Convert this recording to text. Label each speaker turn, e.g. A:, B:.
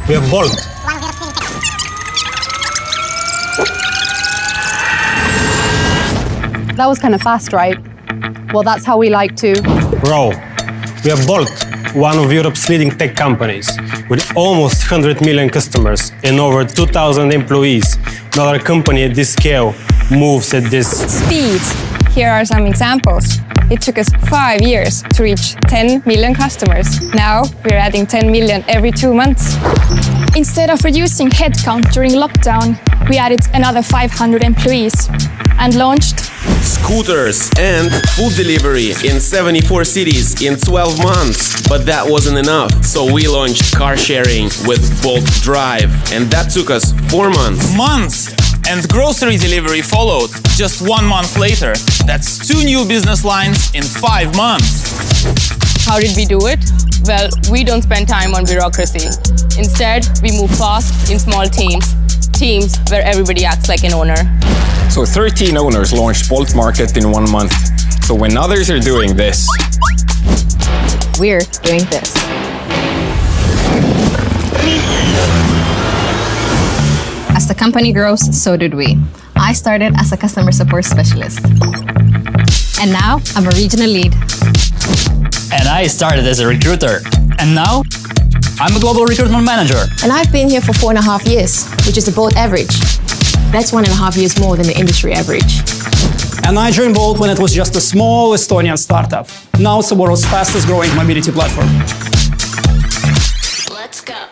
A: We have Bolt.
B: That was kind of fast, right? Well, that's how we like to.
A: Bro, we have Bolt, one of Europe's leading tech companies, with almost 100 million customers and over 2,000 employees. No other company at this scale moves at this
C: Speed. Here are some examples. It took us 5 years to reach 10 million customers. Now we're adding 10 million every 2 months.
D: Instead of reducing headcount during lockdown, we added another 500 employees and launched
E: scooters and food delivery in 74 cities in 12 months. But that wasn't enough, so we launched car sharing with Bolt Drive, and that took us 4 months.
F: And grocery delivery followed just 1 month later. That's 2 new business lines in 5 months.
G: How did we do it? Well, we don't spend time on bureaucracy. Instead, we move fast in small teams where everybody acts like an owner.
H: So 13 owners launched Bolt Market in 1 month. So when others are doing this,
I: we're doing this. As the company grows, so did we. I started as a customer support specialist. And now I'm a regional lead.
J: And I started as a recruiter. And now I'm a global recruitment manager.
K: And I've been here for 4.5 years, which is the Bolt average. That's 1.5 years more than the industry average.
L: And I joined Bolt when it was just a small Estonian startup. Now it's the world's fastest growing mobility platform.
K: Let's go.